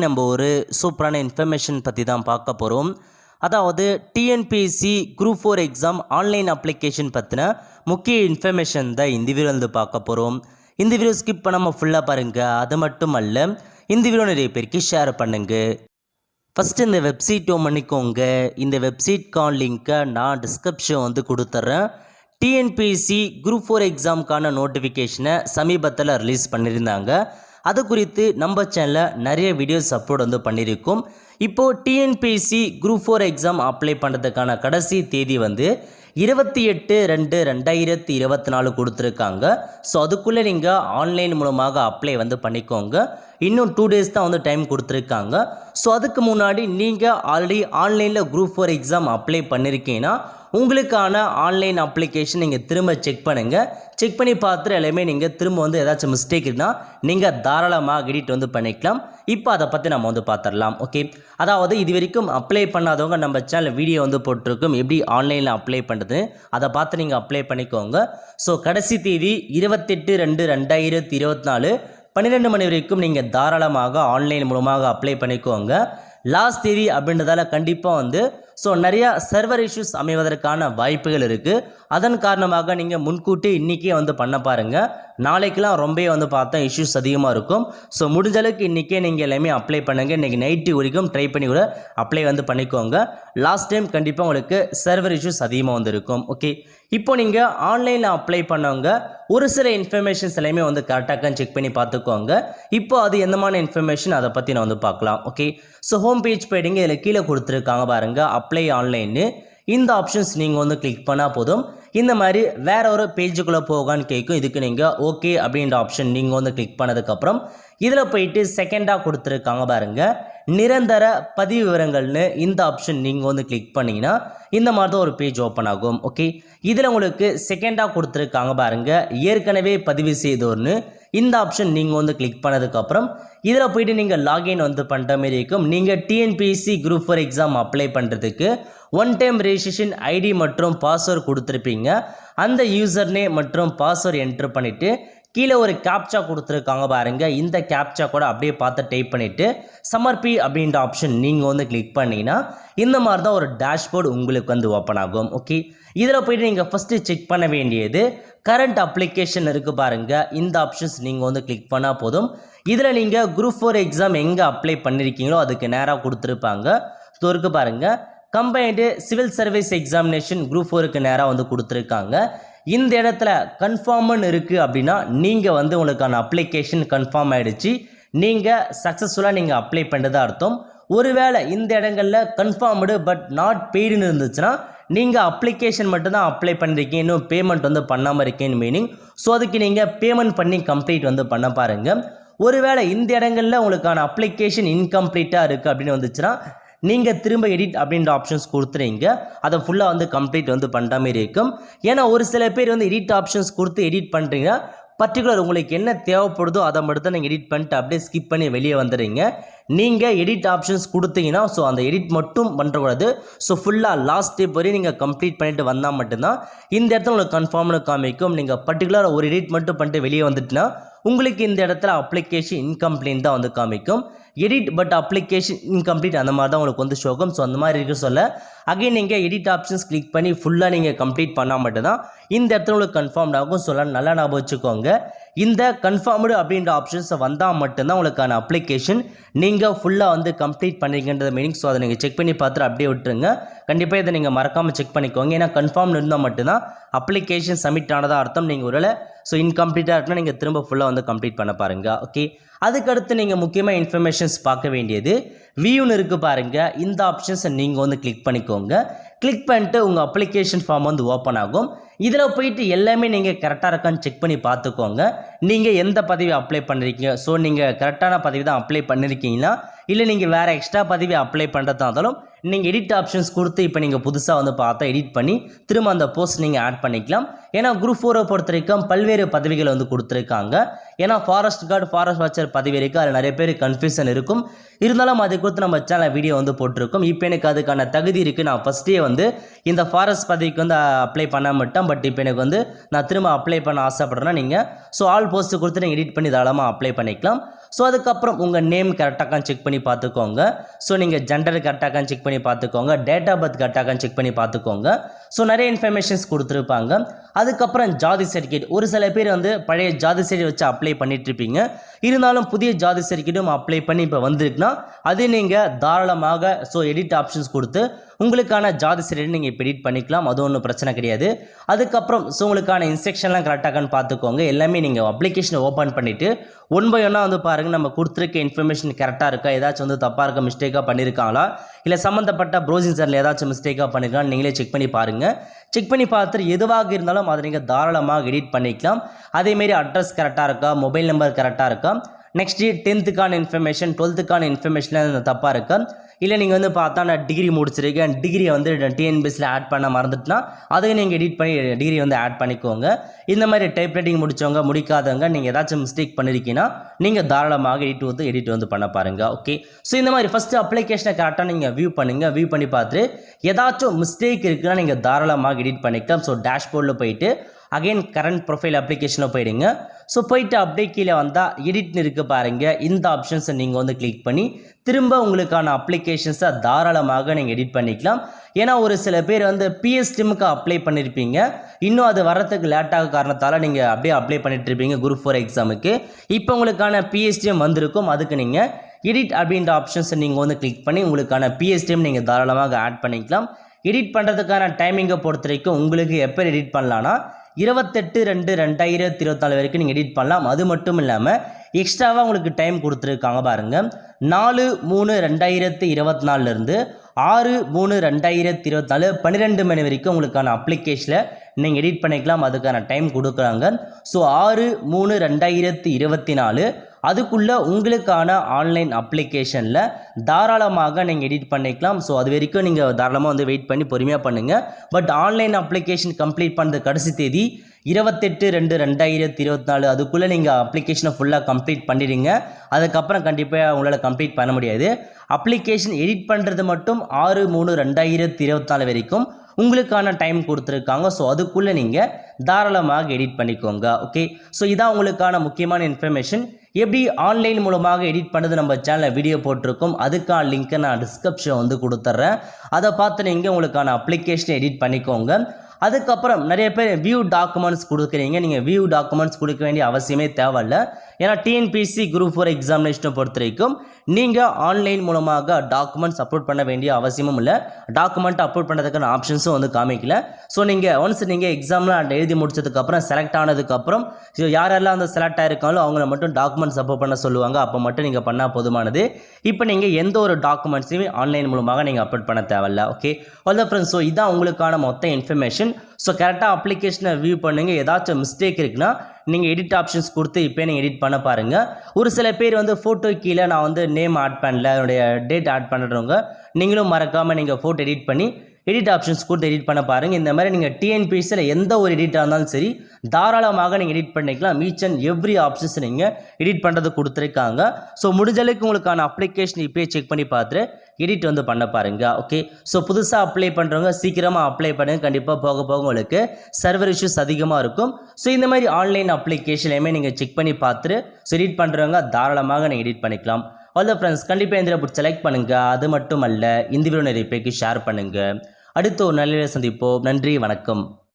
நம்ம ஒரு சூப்பரான இன்ஃபர்மேஷன் பற்றி தான் பார்க்க போகிறோம். அதாவது TNPSC group 4 exam online application பற்றின முக்கிய இன்ஃபர்மேஷன் தான் இந்த வீடியோ வந்து பார்க்க போகிறோம். இந்த வீடியோ ஸ்கிப் பண்ணாமல் ஃபுல்லாக பாருங்கள். அது மட்டும் அல்ல, இந்த வீடியோ நிறைய பேருக்கு ஷேர் பண்ணுங்க. ஃபஸ்ட்டு இந்த வெப்சைட் பண்ணிக்கோங்க. இந்த வெப்சைட்கான லிங்க்கை நான் டிஸ்கிரிப்ஷன் வந்து கொடுத்துட்றேன். டிஎன்பிஎஸ்சி குரூப் 4 எக்ஸாமுக்கான நோட்டிஃபிகேஷனை சமீபத்தில் ரிலீஸ் பண்ணியிருந்தாங்க. அது குறித்து நம்ம சேனலில் நிறைய வீடியோஸ் அப்லோட் வந்து பண்ணியிருக்கோம். இப்போது டிஎன்பிஎஸ்சி குரூப் 4 எக்ஸாம் அப்ளை பண்ணுறதுக்கான கடைசி தேதி வந்து 28/2/2024 கொடுத்துருக்காங்க. ஸோ அதுக்குள்ளே நீங்கள் ஆன்லைன் மூலமாக அப்ளை வந்து பண்ணிக்கோங்க. இன்னும் 2 டேஸ் தான் வந்து டைம் கொடுத்துருக்காங்க. ஸோ அதுக்கு முன்னாடி நீங்கள் ஆல்ரெடி ஆன்லைனில் குரூப் 4 எக்ஸாம் அப்ளை பண்ணியிருக்கீங்கன்னா உங்களுக்கான ஆன்லைன் அப்ளிகேஷன் நீங்கள் திரும்ப செக் பண்ணுங்கள். செக் பண்ணி பார்த்துட்டு எல்லாமே நீங்கள் திரும்ப வந்து ஏதாச்சும் மிஸ்டேக் இருந்தால் நீங்கள் தாராளமாக எடிட் வந்து பண்ணிக்கலாம். இப்போ அதை பற்றி நம்ம வந்து பார்த்துடலாம். ஓகே, அதாவது இது வரைக்கும் அப்ளை பண்ணாதவங்க நம்ம சேனல் வீடியோ வந்து போட்டிருக்கோம் எப்படி ஆன்லைனில் அப்ளை பண்ணுறது, அதை பார்த்து நீங்கள் அப்ளை பண்ணிக்கோங்க. ஸோ கடைசி தேதி 28/2/2024 12 மணி வரைக்கும் நீங்கள் தாராளமாக ஆன்லைன் மூலமாக அப்ளை பண்ணிக்கோங்க. லாஸ்ட் தேதி அப்படின்றதால கண்டிப்பாக வந்து நிறையா சர்வர் இஷ்யூஸ் அமைவதற்கான வாய்ப்புகள் இருக்குது. அதன் காரணமாக நீங்கள் முன்கூட்டி இன்றைக்கே வந்து பண்ண பாருங்கள். நாளைக்கெலாம் ரொம்ப வந்து பார்த்தா இஷ்யூஸ் அதிகமாக இருக்கும். ஸோ முடிஞ்ச அளவுக்கு இன்றைக்கே நீங்கள் எல்லாமே அப்ளை பண்ணுங்கள். இன்றைக்கி நைட்டு வரைக்கும் ட்ரை பண்ணி கூட அப்ளை வந்து பண்ணிக்கோங்க. லாஸ்ட் டைம் கண்டிப்பாக உங்களுக்கு சர்வர் இஷ்யூஸ் அதிகமாக வந்து இருக்கும். ஓகே, இப்போ நீங்கள் ஆன்லைனில் அப்ளை பண்ணவங்க ஒரு சில இன்ஃபர்மேஷன்ஸ் எல்லாமே வந்து கரெக்டாக செக் பண்ணி பார்த்துக்கோங்க. இப்போ அது எந்தமான இன்ஃபர்மேஷன் அதை பற்றி நான் வந்து பார்க்கலாம். ஓகே, ஸோ ஹோம் பேஜ் போயிடுங்க. இதில் கீழே கொடுத்துருக்காங்க பாருங்கள், அப்ளை ஆன்லைன்னு. இந்த ஆப்ஷன்ஸ் நீங்கள் வந்து கிளிக் பண்ணால் போதும். இந்த மாதிரி வேற ஒரு பேஜுக்குள்ளே போகான்னு கேட்கும். இதுக்கு நீங்கள் ஓகே அப்படின்ற ஆப்ஷன் நீங்கள் வந்து கிளிக் பண்ணதுக்கப்புறம் இதில் போயிட்டு செகண்டாக கொடுத்துருக்காங்க பாருங்கள், நிரந்தர பதிவு விவரங்கள்னு. இந்த ஆப்ஷன் நீங்கள் வந்து கிளிக் பண்ணிங்கன்னா இந்த மாதிரி தான் ஒரு பேஜ் ஓப்பன் ஆகும். ஓகே, இதில் உங்களுக்கு செகண்டாக கொடுத்துருக்காங்க பாருங்கள், ஏற்கனவே பதிவு செய்தோர்னு. இந்த ஆப்ஷன் நீங்கள் வந்து கிளிக் பண்ணதுக்கப்புறம் இதில் போய்ட்டு நீங்கள் லாகின் வந்து பண்ணுற மாதிரி இருக்கும். நீங்கள் டிஎன்பிஎஸ்சி குரூப் 4 எக்ஸாம் அப்ளை பண்ணுறதுக்கு 1 டைம் ரெஜிஸ்ட்ரேஷன் ஐடி மற்றும் பாஸ்வேர்டு கொடுத்துருப்பீங்க. அந்த யூசர் நேம் மற்றும் பாஸ்வேர்டு என்ட்ரு பண்ணிவிட்டு கீழே ஒரு கேப்சா கொடுத்துருக்காங்க பாருங்கள். இந்த கேப்சா கூட அப்படியே பார்த்து டைப் பண்ணிவிட்டு சமர்ப்பி அப்படின்ற ஆப்ஷன் நீங்கள் வந்து கிளிக் பண்ணிங்கன்னா இந்த மாதிரி தான் ஒரு டேஷ்போர்டு உங்களுக்கு வந்து ஓப்பன் ஆகும். ஓகே, இதில் போய்ட்டு நீங்கள் ஃபஸ்ட்டு செக் பண்ண வேண்டியது கரண்ட் அப்ளிகேஷன் இருக்குது பாருங்கள். இந்த ஆப்ஷன்ஸ் நீங்கள் வந்து கிளிக் பண்ணால் போதும். இதில் நீங்கள் குரூப் 4 எக்ஸாம் எங்கே அப்ளை பண்ணியிருக்கீங்களோ அதுக்கு நேராக கொடுத்துருப்பாங்க. ஸோ இருக்குது பாருங்கள், combined civil service examination group 4க்கு நேராக வந்து கொடுத்துருக்காங்க. இந்த இடத்துல கன்ஃபார்ம்னு இருக்குது அப்படின்னா நீங்கள் வந்து உங்களுக்கான அப்ளிகேஷன் கன்ஃபார்ம் ஆகிடுச்சு, நீங்கள் சக்ஸஸ்ஃபுல்லாக நீங்கள் அப்ளை பண்ணுறதா அர்த்தம். ஒருவேளை இந்த இடங்களில் கன்ஃபார்ம்டு பட் நாட் பெய்டுன்னு இருந்துச்சுன்னா நீங்கள் அப்ளிகேஷன் மட்டும்தான் அப்ளை பண்ணியிருக்கீங்க, இன்னும் பேமெண்ட் வந்து பண்ணாமல் இருக்கேன்னு மீனிங். ஸோ அதுக்கு நீங்கள் பேமெண்ட் பண்ணி கம்ப்ளீட் வந்து பண்ண பாருங்கள். ஒருவேளை இந்த இடங்களில் உங்களுக்கான அப்ளிகேஷன் இன்கம்ப்ளீட்டாக இருக்குது அப்படின்னு வந்துச்சுன்னா நீங்கள் திரும்ப எடிட் அப்படின்ற ஆப்ஷன்ஸ் கொடுத்துறீங்க. அதை ஃபுல்லாக வந்து கம்ப்ளீட் வந்து பண்ணுற மாதிரி இருக்கும். ஏன்னா ஒரு சில பேர் வந்து எடிட் ஆப்ஷன்ஸ் கொடுத்து எடிட் பண்ணுறீங்க, பர்டிகுலர் உங்களுக்கு என்ன தேவைப்படுதோ அதை மட்டும் தான் நீங்கள் எடிட் பண்ணிட்டு அப்படியே ஸ்கிப் பண்ணி வெளியே வந்துடுறீங்க. நீங்கள் எடிட் ஆப்ஷன்ஸ் கொடுத்தீங்கன்னா அந்த எடிட் மட்டும் பண்ணுறக்கூடாது. ஃபுல்லாக லாஸ்ட் ஸ்டெப் வரையும் நீங்கள் கம்ப்ளீட் பண்ணிட்டு வந்தால் மட்டும்தான் இந்த இடத்துல உங்களுக்கு கன்ஃபார்ம்னு காமிக்கும். நீங்கள் பர்டிகுலராக ஒரு எடிட் மட்டும் பண்ணிட்டு வெளியே வந்துட்டுனா உங்களுக்கு இந்த இடத்துல அப்ளிகேஷன் இன்கம்ப்ளீட் தான் வந்து காமிக்கும். எடிட் பட் அப்ளிகேஷன் இன்கம்ப்ளீட் அந்த மாதிரி தான் உங்களுக்கு வந்து ஷோகும். அந்த மாதிரி இருக்க சொல்ல அகைன் நீங்கள் எடிட் ஆப்ஷன்ஸ் கிளிக் பண்ணி ஃபுல்லாக நீங்கள் கம்ப்ளீட் பண்ணால் மட்டும்தான் இந்த இடத்துல உங்களுக்கு கன்ஃபார்ம்ட் ஆகும். நல்லா ஞாபகம் வச்சுக்கோங்க, இந்த கன்ஃபார்ம்டு அப்படின்ற ஆப்ஷன்ஸ் வந்தால் மட்டும்தான் உங்களுக்கான அப்ளிகேஷன் நீங்கள் ஃபுல்லாக வந்து கம்ப்ளீட் பண்ணிக்கின்றது மீனிங். அதை நீங்கள் செக் பண்ணி பார்த்துட்டு அப்படியே விட்டுருங்க. கண்டிப்பாக இதை நீங்கள் மறக்காமல் செக் பண்ணிக்கோங்க. ஏன்னா கன்ஃபார்ம் இருந்தால் மட்டும்தான் அப்ளிகேஷன் சப்மிட் ஆனதாக அர்த்தம். நீங்கள் ஒருவேளை இன்கம்ப்ளீட்டாக இருக்குன்னா நீங்கள் திரும்ப ஃபுல்லாக வந்து கம்ப்ளீட் பண்ண பாருங்கள். ஓகே, அதுக்கடுத்து நீங்கள் முக்கியமாக இன்ஃபர்மேஷன்ஸ் பார்க்க வேண்டியது வியூன்னு இருக்குது பாருங்கள். இந்த ஆப்ஷன்ஸை நீங்கள் வந்து கிளிக் பண்ணிக்கோங்க. கிளிக் பண்ணிட்டு உங்கள் அப்ளிகேஷன் ஃபார்ம் வந்து ஓப்பன் ஆகும். இதில் போயிட்டு எல்லாமே நீங்கள் கரெக்டாக இருக்கான்னு செக் பண்ணி பார்த்துக்கோங்க. நீங்கள் எந்த பதவி அப்ளை பண்ணியிருக்கீங்க, நீங்கள் கரெக்டான பதவி தான் அப்ளை பண்ணியிருக்கீங்களா, இல்லை நீங்கள் வேறு எக்ஸ்ட்ரா பதவி அப்ளை பண்ணுறதா இருந்தாலும் நீங்கள் எடிட் ஆப்ஷன்ஸ் கொடுத்து இப்போ நீங்கள் புதுசாக வந்து பார்த்தா எடிட் பண்ணி திரும்ப அந்த போஸ்ட் நீங்கள் ஆட் பண்ணிக்கலாம். ஏன்னா குரூப் 4 பொறுத்த வரைக்கும் பல்வேறு பதவிகள் வந்து கொடுத்துருக்காங்க. ஏன்னா ஃபாரஸ்ட் கார்டு, ஃபாரஸ்ட் வாட்சர் பதவி இருக்குது. அதில் நிறைய பேர் கன்ஃபியூஷன் இருக்கும். இருந்தாலும் அதை கொடுத்து நம்ம சேனல் வீடியோ வந்து போட்டிருக்கோம். இப்போ எனக்கு அதுக்கான தகுதி இருக்குது. நான் ஃபஸ்ட்டே வந்து இந்த ஃபாரஸ்ட் பதவிக்கு வந்து அப்ளை பண்ண மாட்டேன். பட் இப்போ எனக்கு வந்து நான் திரும்ப அப்ளை பண்ண ஆசைப்படுறேன்னா நீங்கள் ஆல் போஸ்ட்டு கொடுத்து நீங்கள் எடிட் பண்ணி தாராளமாக அப்ளை பண்ணிக்கலாம். ஸோ அதுக்கப்புறம் உங்கள் நேம் கரெக்டாக செக் பண்ணி பார்த்துக்கோங்க. ஸோ நீங்கள் ஜெண்டர் கரெக்டாக செக் பண்ணி பார்த்துக்கோங்க. டேட் ஆஃப் பர்த் கரெக்டாக செக் பண்ணி பார்த்துக்கோங்க. ஸோ நிறைய இன்ஃபர்மேஷன்ஸ் கொடுத்துருப்பாங்க. அதுக்கப்புறம் ஜாதி சர்டிஃபிகேட், ஒரு சில பேர் வந்து பழைய ஜாதி சர்டிஃபிகேட் வச்சு அப்ளை பண்ணிட்டு இருப்பீங்க. இருந்தாலும் புதிய ஜாதி சர்டிஃபிகேட்டும் அப்ளை பண்ணி இப்போ வந்திருக்குன்னா அது நீங்கள் தாராளமாக எடிட் ஆப்ஷன்ஸ் கொடுத்து உங்களுக்கான ஜாதி சர்டிஃபிகேட் நீங்கள் இப்போ எடிட் பண்ணிக்கலாம். அது ஒன்றும் பிரச்சனை கிடையாது. அதுக்கப்புறம் உங்களுக்கான இன்ஸ்ட்ரக்ஷன்லாம் கரெக்டாக பார்த்துக்கோங்க. எல்லாமே நீங்கள் அப்ளிகேஷனை ஓப்பன் பண்ணிவிட்டு ஒன் பை ஒன்னாக வந்து பாருங்கள், நம்ம கொடுத்துருக்க இன்ஃபர்மேஷன் கரெக்டாக இருக்கா, ஏதாச்சும் வந்து தப்பாக இருக்க மிஸ்டேக்காக பண்ணியிருக்காங்களா, இல்லை சம்மந்தப்பட்ட ப்ரௌசிங் சென்டரில் ஏதாச்சும் மிஸ்டேக்காக பண்ணியிருக்காங்க நீங்களே செக் பண்ணி பாருங்கள். செக் பண்ணி பார்த்துட்டு எதுவாக இருந்தாலும் அதை நீங்கள் தாராளமாக எடிட் பண்ணிக்கலாம். அதேமாரி அட்ரஸ் கரெக்டாக இருக்கா, மொபைல் நம்பர் கரெக்டாக இருக்கா, next 10th information 12th information தப்பாக இருக்கா, இல்லை நீங்கள் வந்து பார்த்தா நான் டிகிரி முடிச்சிருக்கேன், டிகிரியை வந்து டிஎன்பிஎஸ்சியில் ஆட் பண்ண மறந்துட்டுனா அதையும் நீங்கள் எடிட் பண்ணி டிகிரி வந்து ஆட் பண்ணிக்கோங்க. இந்த மாதிரி டைப் ரைட்டிங் முடித்தவங்க முடிக்காதவங்க நீங்கள் ஏதாச்சும் மிஸ்டேக் பண்ணியிருக்கீங்கன்னா நீங்கள் தாராளமாக எடிட் வந்து பண்ண பாருங்கள். ஓகே, ஸோ இந்த மாதிரி ஃபஸ்ட்டு அப்ளிகேஷனை கரெக்டாக நீங்கள் வியூ பண்ணுங்கள். வியூ பண்ணி பார்த்துட்டு ஏதாச்சும் மிஸ்டேக் இருக்குன்னா நீங்கள் தாராளமாக எடிட் பண்ணிக்கலாம். ஸோ டேஷ்போர்டில் போயிட்டு அகைன் கரண்ட் ப்ரொஃபைல் அப்ளிகேஷனில் போயிடுங்க. ஸோ போயிட்டு அப்படியே கீழே வந்தால் எடிட்னு இருக்குது பாருங்கள். இந்த ஆப்ஷன்ஸை நீங்கள் வந்து கிளிக் பண்ணி திரும்ப உங்களுக்கான அப்ளிகேஷன்ஸை தாராளமாக நீங்கள் எடிட் பண்ணிக்கலாம். ஏன்னா ஒரு சில பேர் வந்து பிஎஸ்டிஎம்க்கு அப்ளை பண்ணியிருப்பீங்க, இன்னும் அது வரத்துக்கு லேட்டாக காரணத்தால் நீங்கள் அப்படியே அப்ளை பண்ணிட்டு இருப்பீங்க குரூப் 4 எக்ஸாமுக்கு. இப்போ உங்களுக்கான பிஎஸ்டிஎம் வந்திருக்கும். அதுக்கு நீங்கள் எடிட் அப்படின்ற ஆப்ஷன்ஸை நீங்கள் வந்து கிளிக் பண்ணி உங்களுக்கான பிஎஸ்டிஎம் நீங்கள் தாராளமாக ஆட் பண்ணிக்கலாம். எடிட் பண்ணுறதுக்கான டைமிங்கை பொறுத்த வரைக்கும் உங்களுக்கு எப்போ எடிட் பண்ணலான்னா 28/2/2024 வரைக்கும் நீங்கள் எடிட் பண்ணலாம். அது மட்டும் இல்லாமல் எக்ஸ்ட்ராவாக உங்களுக்கு டைம் கொடுத்துருக்காங்க பாருங்கள். 4/3/2024 6/3/2024 12 மணி வரைக்கும் உங்களுக்கான அப்ளிகேஷனில் நீங்கள் எடிட் பண்ணிக்கலாம். அதுக்கான டைம் கொடுக்குறாங்க. ஸோ 6/3/2024 அதுக்குள்ளே உங்களுக்கான ஆன்லைன் அப்ளிகேஷனில் தாராளமாக நீங்கள் எடிட் பண்ணிக்கலாம். ஸோ அது வரைக்கும் நீங்கள் தாராளமாக வந்து வெயிட் பண்ணி பொறுமையாக பண்ணுங்கள். பட் ஆன்லைன் அப்ளிகேஷன் கம்ப்ளீட் பண்ணுறது கடைசி தேதி 28/2/2024. அதுக்குள்ளே நீங்கள் அப்ளிகேஷனை ஃபுல்லாக கம்ப்ளீட் பண்ணிடுங்க. அதுக்கப்புறம் கண்டிப்பாக உங்களால் கம்ப்ளீட் பண்ண முடியாது. அப்ளிகேஷன் எடிட் பண்ணுறது மட்டும் 6/3/2024 வரைக்கும் உங்களுக்கான டைம் கொடுத்துருக்காங்க. ஸோ அதுக்குள்ளே நீங்கள் தாராளமாக எடிட் பண்ணிக்கோங்க. ஓகே, ஸோ இதான் உங்களுக்கான முக்கியமான இன்ஃபர்மேஷன். எப்படி ஆன்லைன் மூலமாக எடிட் பண்ணுறது நம்ம சேனலில் வீடியோ போட்டிருக்கோம். அதுக்கான லிங்க்கை நான் டிஸ்கிரிப்ஷன் வந்து கொடுத்துட்றேன். அதை பார்த்து நீங்கள் உங்களுக்கான அப்ளிகேஷனை எடிட் பண்ணிக்கோங்க. அதுக்கப்புறம் நிறைய பேர் வியூ டாக்குமெண்ட்ஸ் கொடுக்குறீங்க. நீங்கள் வியூ டாக்குமெண்ட்ஸ் கொடுக்க வேண்டிய அவசியமே தேவையில்லை. ஏன்னா டிஎன்பிஎஸ்சி குரூப் 4 எக்ஸாமினேஷனை பொறுத்த வரைக்கும் நீங்கள் ஆன்லைன் மூலமாக டாக்குமெண்ட்ஸ் அப்லோட் பண்ண வேண்டிய அவசியமும் இல்லை. டாக்குமெண்ட் அப்லோட் பண்ணுறதுக்கான ஆப்ஷன்ஸும் வந்து காமிக்கல. ஸோ நீங்கள் ஒன்ஸ் நீங்கள் எக்ஸாம்லாம் எழுதி முடிச்சதுக்கப்புறம் செலக்ட் ஆனதுக்கப்புறம் யாரெல்லாம் வந்து செலக்ட் ஆகிருக்காங்களோ அவங்கள மட்டும் டாக்குமெண்ட்ஸ் அப்லோட் பண்ண சொல்லுவாங்க. அப்போ மட்டும் நீங்கள் பண்ணால் போதுமானது. இப்போ நீங்கள் எந்த ஒரு டாக்குமெண்ட்ஸையுமே ஆன்லைன் மூலமாக நீங்கள் அப்லோட் பண்ண தேவையில்லை. ஓகே, அவ்வளோ ஃப்ரெண்ட்ஸ். ஸோ இதான் உங்களுக்கான மொத்த இன்ஃபர்மேஷன். ஸோ கரெக்டாக அப்ளிகேஷனை வியூ பண்ணுங்கள். ஏதாச்சும் மிஸ்டேக் இருக்குன்னா நீங்கள் எடிட் ஆப்ஷன்ஸ் கொடுத்து இப்போ நீங்கள் எடிட் பண்ண பாருங்கள். ஒரு சில பேர் வந்து ஃபோட்டோ கீழே நான் வந்து நேம் ஆட் பண்ணல, என்னுடைய டேட் ஆட் பண்ணுறவங்க நீங்களும் மறக்காமல் நீங்கள் ஃபோட்டோ எடிட் பண்ணி எடிட் ஆப்ஷன்ஸ் கொடுத்து எடிட் பண்ண பாருங்கள். இந்த மாதிரி நீங்கள் டிஎன்பிஎஸ்சியில் எந்த ஒரு எடிட்டாக இருந்தாலும் சரி தாராளமாக நீங்கள் எடிட் பண்ணிக்கலாம். ஈச் அண்ட் எவ்ரி ஆப்ஷன்ஸ் நீங்கள் எடிட் பண்ணுறது கொடுத்துருக்காங்க. ஸோ முடிஞ்சளவுக்கு உங்களுக்கான அப்ளிகேஷன் இப்போயே செக் பண்ணி பார்த்துட்டு எடிட் வந்து பண்ண பாருங்கள். ஓகே, ஸோ புதுசாக அப்ளை பண்ணுறவங்க சீக்கிரமாக அப்ளை பண்ணுங்கள். கண்டிப்பாக போக போக உங்களுக்கு சர்வர் இஷ்யூஸ் அதிகமாக இருக்கும். ஸோ இந்த மாதிரி ஆன்லைன் அப்ளிகேஷன்லையுமே நீங்கள் செக் பண்ணி பார்த்துட்டு எடிட் பண்ணுறவங்க தாராளமாக நீங்கள் எடிட் பண்ணிக்கலாம். அவ்வளோ ஃப்ரெண்ட்ஸ், கண்டிப்பாக இந்த பிடிச்ச லைக் பண்ணுங்கள். அது மட்டும் அல்ல, இந்த வீடியோ நிறைய பேருக்கு ஷேர் பண்ணுங்கள். அடுத்து ஒரு நல்ல சந்திப்போம். நன்றி, வணக்கம்.